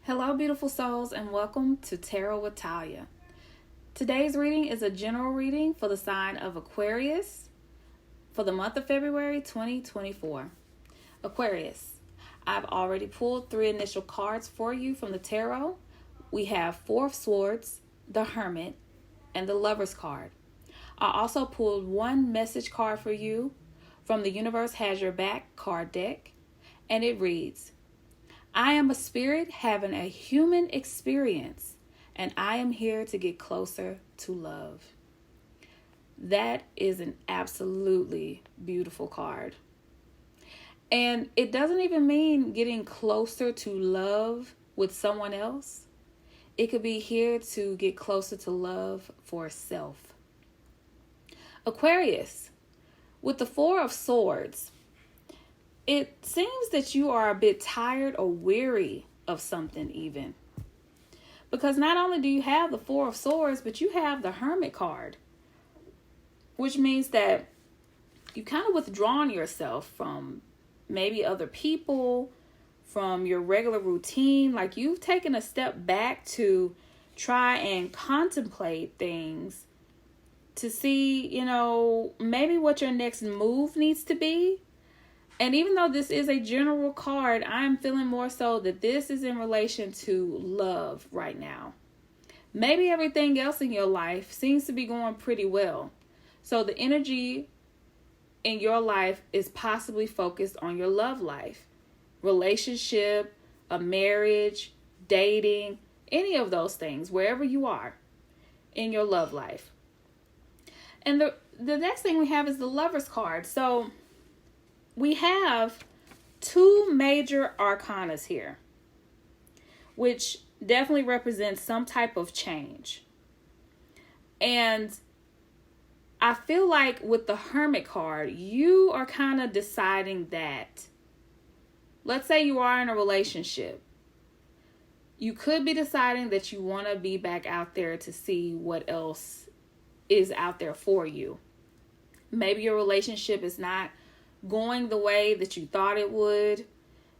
Hello, beautiful souls, and welcome to Tarot with Talia. Today's reading is a general reading for the sign of Aquarius for the month of February 2024. Aquarius, I've already pulled 3 initial cards for you from the tarot. We have 4 of Swords, the Hermit, and the Lover's card. I also pulled 1 message card for you from the Universe Has Your Back card deck, and it reads, I am a spirit having a human experience, and I am here to get closer to love. That is an absolutely beautiful card. And it doesn't even mean getting closer to love with someone else. It could be here to get closer to love for self. Aquarius, with the 4 of Swords, it seems that you are a bit tired or weary of something even. Because not only do you have the 4 of Swords, but you have the Hermit card. Which means that you kind of withdrawn yourself from maybe other people, from your regular routine. Like you've taken a step back to try and contemplate things to see, maybe what your next move needs to be. And even though this is a general card, I'm feeling more so that this is in relation to love right now. Maybe everything else in your life seems to be going pretty well. So the energy in your life is possibly focused on your love life, relationship, a marriage, dating, any of those things, wherever you are in your love life. And the next thing we have is the Lover's card. So we have 2 major arcanas here, which definitely represents some type of change. And I feel like with the Hermit card, you are kind of deciding that, let's say you are in a relationship. You could be deciding that you want to be back out there to see what else is out there for you. Maybe your relationship is not going the way that you thought it would.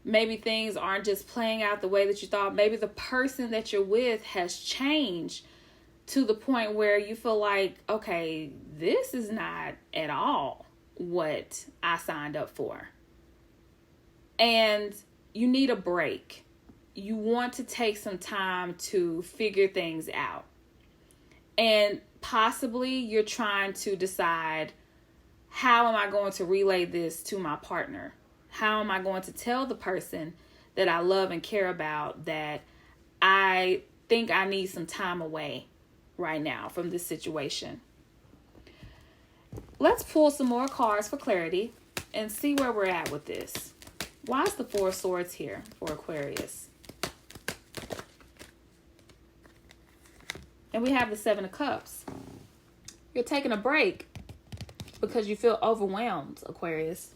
Maybe things aren't just playing out the way that you thought. Maybe the person that you're with has changed to the point where you feel like, okay, this is not at all what I signed up for. And you need a break. You want to take some time to figure things out. And possibly you're trying to decide, how am I going to relay this to my partner? How am I going to tell the person that I love and care about that I think I need some time away right now from this situation? Let's pull some more cards for clarity and see where we're at with this. Why is the 4 of Swords here for Aquarius? And we have the 7 of Cups. You're taking a break because you feel overwhelmed, Aquarius.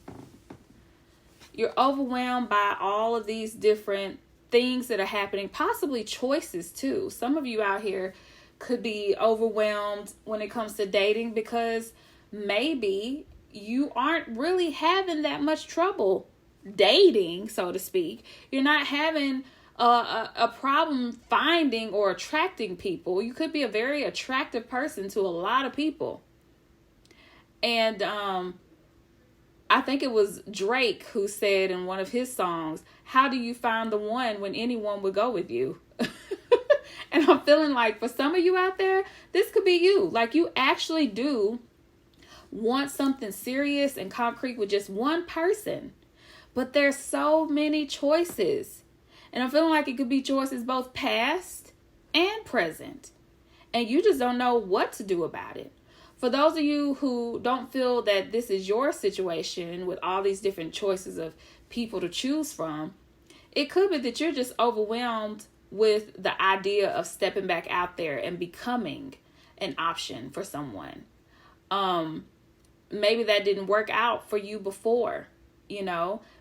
You're overwhelmed by all of these different things that are happening, possibly choices too. Some of you out here could be overwhelmed when it comes to dating because maybe you aren't really having that much trouble dating, so to speak. You're not having a problem finding or attracting people. You could be a very attractive person to a lot of people. And I think it was Drake who said in one of his songs, how do you find the one when anyone would go with you? And I'm feeling like for some of you out there, this could be you. Like you actually do want something serious and concrete with just one person. But there's so many choices. And I'm feeling like it could be choices both past and present. And you just don't know what to do about it. For those of you who don't feel that this is your situation with all these different choices of people to choose from, it could be that you're just overwhelmed with the idea of stepping back out there and becoming an option for someone. Maybe that didn't work out for you before.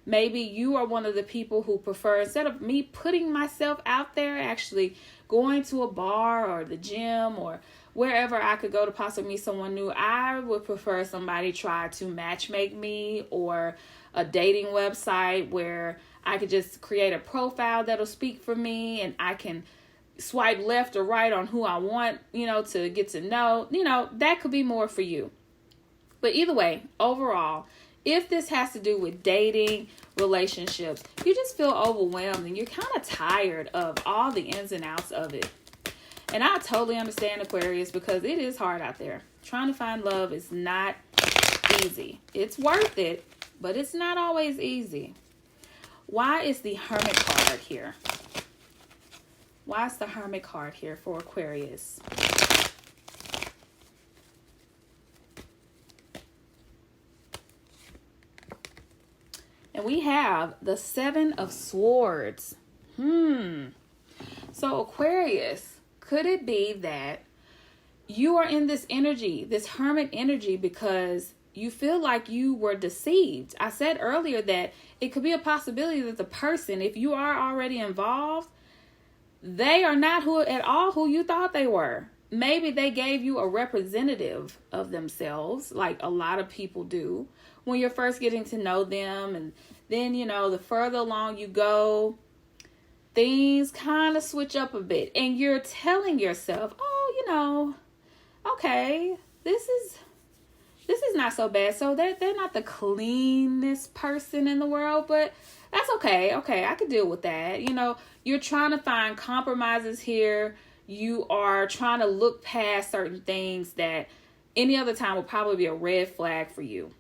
Maybe you are one of the people who prefer, instead of me putting myself out there, actually going to a bar or the gym or wherever I could go to possibly meet someone new, I would prefer somebody try to matchmake me, or a dating website where I could just create a profile that'll speak for me, and I can swipe left or right on who I want, to get to know. That could be more for you. But either way, overall, if this has to do with dating, relationships, you just feel overwhelmed and you're kind of tired of all the ins and outs of it. And I totally understand, Aquarius, because it is hard out there. Trying to find love is not easy. It's worth it, but it's not always easy. Why is the Hermit card here? Why is the Hermit card here for Aquarius? And we have the Seven of Swords. So Aquarius, could it be that you are in this energy, this Hermit energy, because you feel like you were deceived? I said earlier that it could be a possibility that the person, if you are already involved, they are not at all who you thought they were. Maybe they gave you a representative of themselves, like a lot of people do when you're first getting to know them. And then, the further along you go, things kind of switch up a bit. And you're telling yourself, okay, this is not so bad. So they're not the cleanest person in the world, but that's okay. Okay, I could deal with that. You're trying to find compromises here. You are trying to look past certain things that any other time would probably be a red flag for you.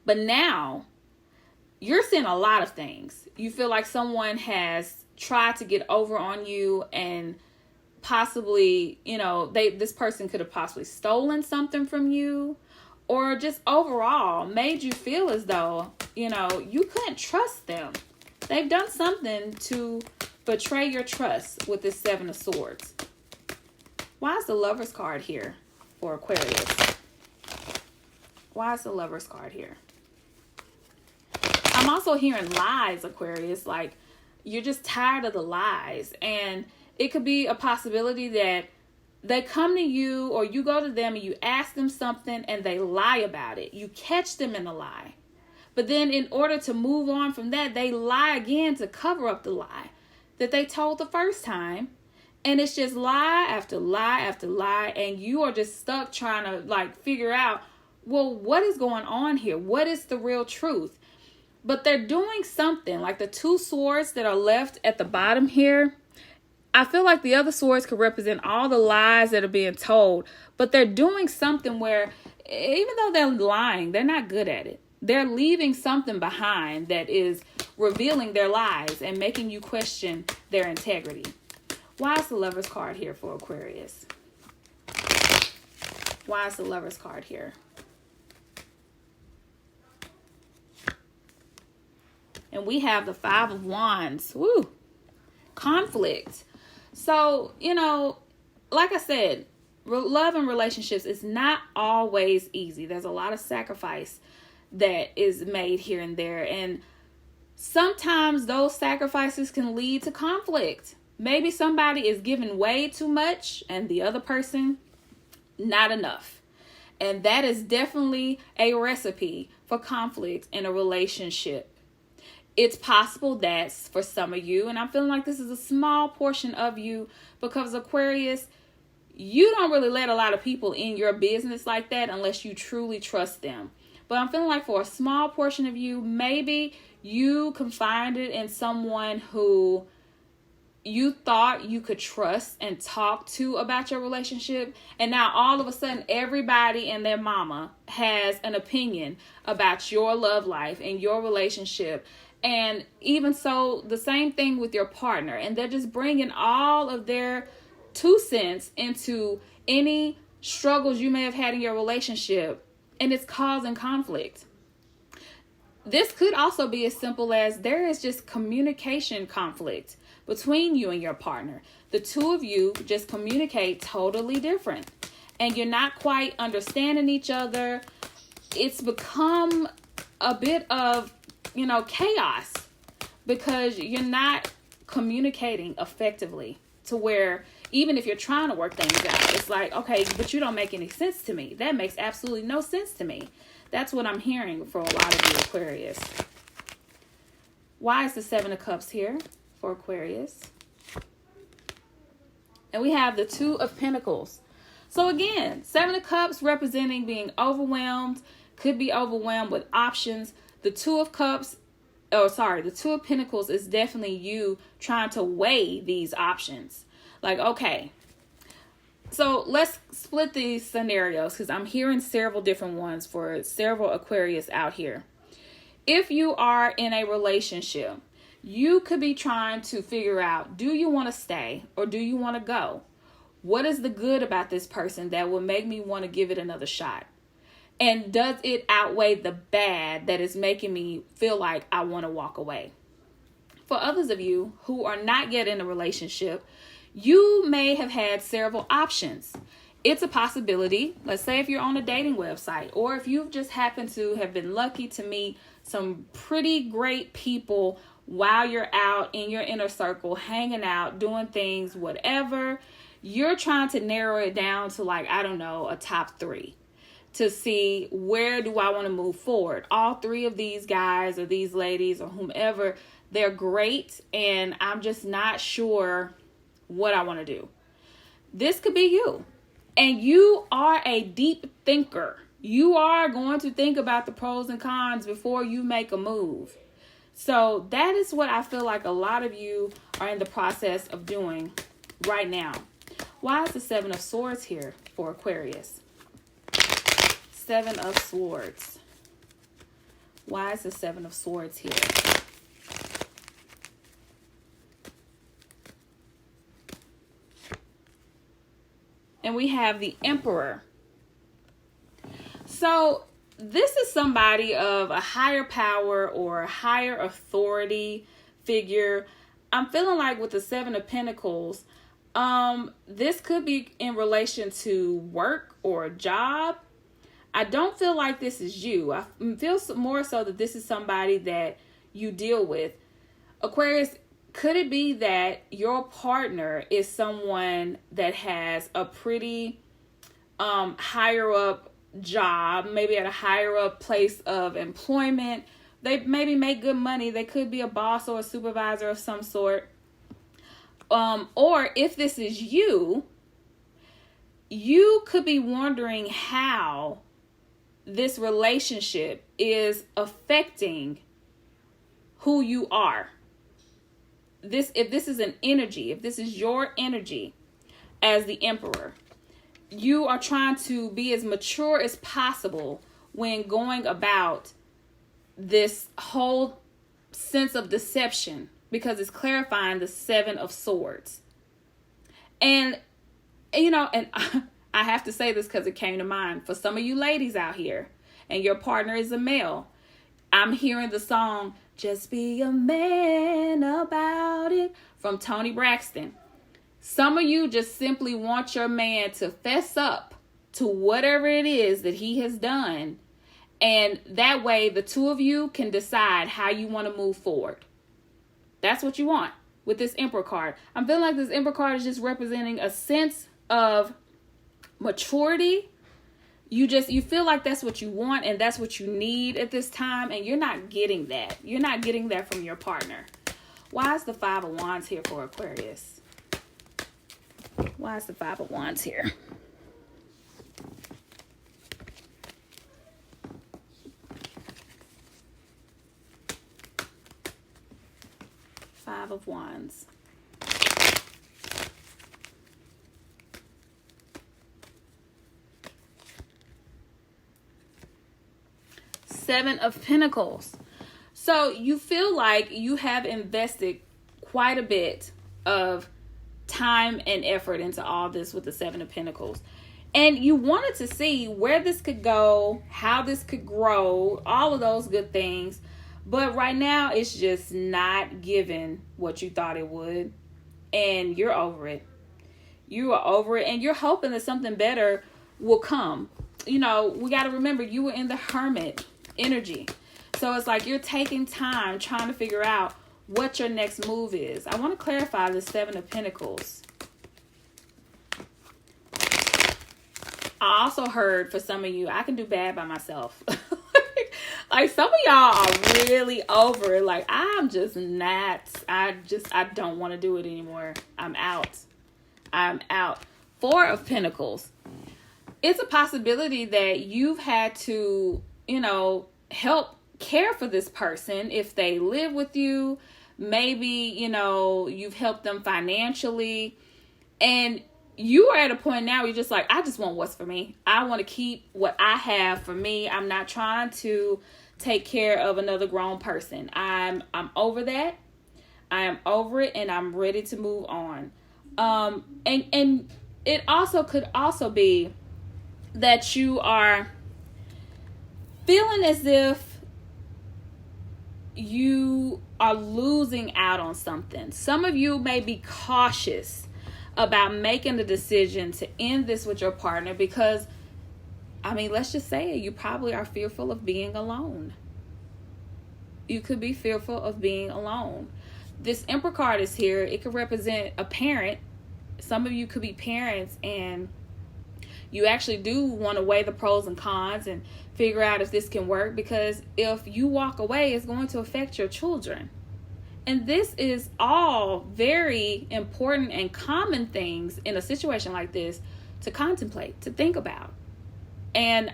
But now you're seeing a lot of things. You feel like someone has tried to get over on you, and possibly, this person could have possibly stolen something from you, or just overall made you feel as though, you couldn't trust them. They've done something to betray your trust with this Seven of Swords. Why is the Lover's card here for Aquarius? Why is the Lover's card here? I'm also hearing lies, Aquarius, like you're just tired of the lies. And it could be a possibility that they come to you, or you go to them and you ask them something and they lie about it. You catch them in a lie. But then in order to move on from that, they lie again to cover up the lie that they told the first time. And it's just lie after lie after lie. And you are just stuck trying to figure out, well, what is going on here? What is the real truth? But they're doing something, like the two swords that are left at the bottom here. I feel like the other swords could represent all the lies that are being told, but they're doing something where even though they're lying, they're not good at it. They're leaving something behind that is revealing their lies and making you question their integrity. Why is the Lover's card here for Aquarius? Why is the Lover's card here? And we have the Five of Wands. Woo! Conflict. So, like I said, love and relationships is not always easy. There's a lot of sacrifice that is made here and there. And sometimes those sacrifices can lead to conflict. Maybe somebody is giving way too much and the other person not enough. And that is definitely a recipe for conflict in a relationship. It's possible that for some of you, and I'm feeling like this is a small portion of you, because Aquarius, you don't really let a lot of people in your business like that unless you truly trust them. But I'm feeling like for a small portion of you, maybe you confided in someone who you thought you could trust and talk to about your relationship. And now all of a sudden, everybody and their mama has an opinion about your love life and your relationship. And even so, the same thing with your partner. And they're just bringing all of their 2 cents into any struggles you may have had in your relationship. And it's causing conflict. This could also be as simple as there is just communication conflict between you and your partner. The two of you just communicate totally different. And you're not quite understanding each other. It's become a bit of chaos because you're not communicating effectively to where even if you're trying to work things out, it's like, okay, but you don't make any sense to me. That makes absolutely no sense to me. That's what I'm hearing for a lot of you Aquarius. Why is the Seven of Cups here for Aquarius? And we have the Two of Pentacles. So again, Seven of Cups representing being overwhelmed, could be overwhelmed with options. The Two of Pentacles is definitely you trying to weigh these options. Like, okay, so let's split these scenarios because I'm hearing several different ones for several Aquarius out here. If you are in a relationship, you could be trying to figure out, do you want to stay or do you want to go? What is the good about this person that will make me want to give it another shot? And does it outweigh the bad that is making me feel like I want to walk away? For others of you who are not yet in a relationship, you may have had several options. It's a possibility. Let's say if you're on a dating website, or if you've just happened to have been lucky to meet some pretty great people while you're out in your inner circle, hanging out, doing things, whatever. You're trying to narrow it down to, like, I don't know, a top 3 to see where do I want to move forward. All 3 of these guys or these ladies or whomever, they're great, and I'm just not sure what I want to do. This could be you. And you are a deep thinker. You are going to think about the pros and cons before you make a move. So that is what I feel like a lot of you are in the process of doing right now. Why is the Seven of Swords here for Aquarius? Seven of Swords. Why is the Seven of Swords here? And we have the Emperor. So this is somebody of a higher power or a higher authority figure. I'm feeling like with the Seven of Pentacles, this could be in relation to work or a job. I don't feel like this is you. I feel more so that this is somebody that you deal with. Aquarius, could it be that your partner is someone that has a pretty higher up job, maybe at a higher up place of employment? They maybe make good money. They could be a boss or a supervisor of some sort. Or if this is you, you could be wondering how this relationship is affecting who you are. If this is an energy, if this is your energy as the Emperor, you are trying to be as mature as possible when going about this whole sense of deception, because it's clarifying the Seven of Swords. And, you know, and I have to say this because it came to mind for some of you ladies out here and your partner is a male. I'm hearing the song, Just Be a Man About It, from Toni Braxton. Some of you just simply want your man to fess up to whatever it is that he has done. And that way the two of you can decide how you want to move forward. That's what you want with this Emperor card. I'm feeling like this Emperor card is just representing a sense of maturity. You feel like that's what you want and that's what you need at this time, and you're not getting that. You're not getting that from your partner. Why is the Five of Wands here for Aquarius? Why is the Five of Wands here? Five of Wands. Seven of Pentacles. So you feel like you have invested quite a bit of time and effort into all this with the Seven of Pentacles. And you wanted to see where this could go, how this could grow, all of those good things. But right now, it's just not giving what you thought it would. And you're over it. You are over it. And you're hoping that something better will come. You know, we got to remember, you were in the Hermit energy. So it's like you're taking time trying to figure out what your next move is. I want to clarify the Seven of Pentacles. I also heard for some of you, I can do bad by myself. Like, some of y'all are really over it. Like, I'm just not. I don't want to do it anymore. I'm out. Four of Pentacles. It's a possibility that you've had to, help care for this person if they live with you. Maybe, you've helped them financially. And you are at a point now where you're just like, I just want what's for me. I want to keep what I have for me. I'm not trying to take care of another grown person. I'm over that. I am over it, and I'm ready to move on. And it also could also be that you are feeling as if you are losing out on something. Some of you may be cautious about making the decision to end this with your partner because, let's just say it, you probably are fearful of being alone. You could be fearful of being alone. This Emperor card is here. It could represent a parent. Some of you could be parents, and you actually do want to weigh the pros and cons and figure out if this can work, because if you walk away, it's going to affect your children. And this is all very important and common things in a situation like this to contemplate, to think about. And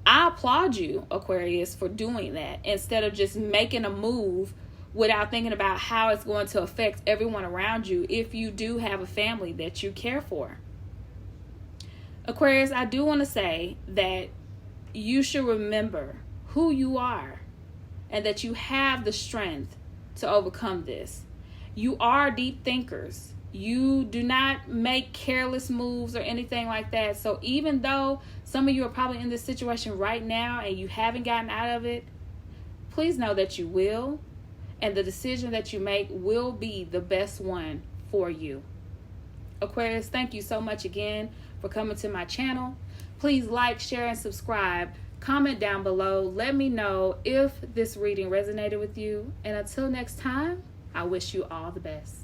I applaud you, Aquarius, for doing that instead of just making a move without thinking about how it's going to affect everyone around you if you do have a family that you care for. Aquarius, I do want to say that you should remember who you are and that you have the strength to overcome this. You are deep thinkers. You do not make careless moves or anything like that. So even though some of you are probably in this situation right now and you haven't gotten out of it, please know that you will. And the decision that you make will be the best one for you. Aquarius, thank you so much again for coming to my channel. Please like, share, and subscribe. Comment down below. Let me know if this reading resonated with you. And until next time, I wish you all the best.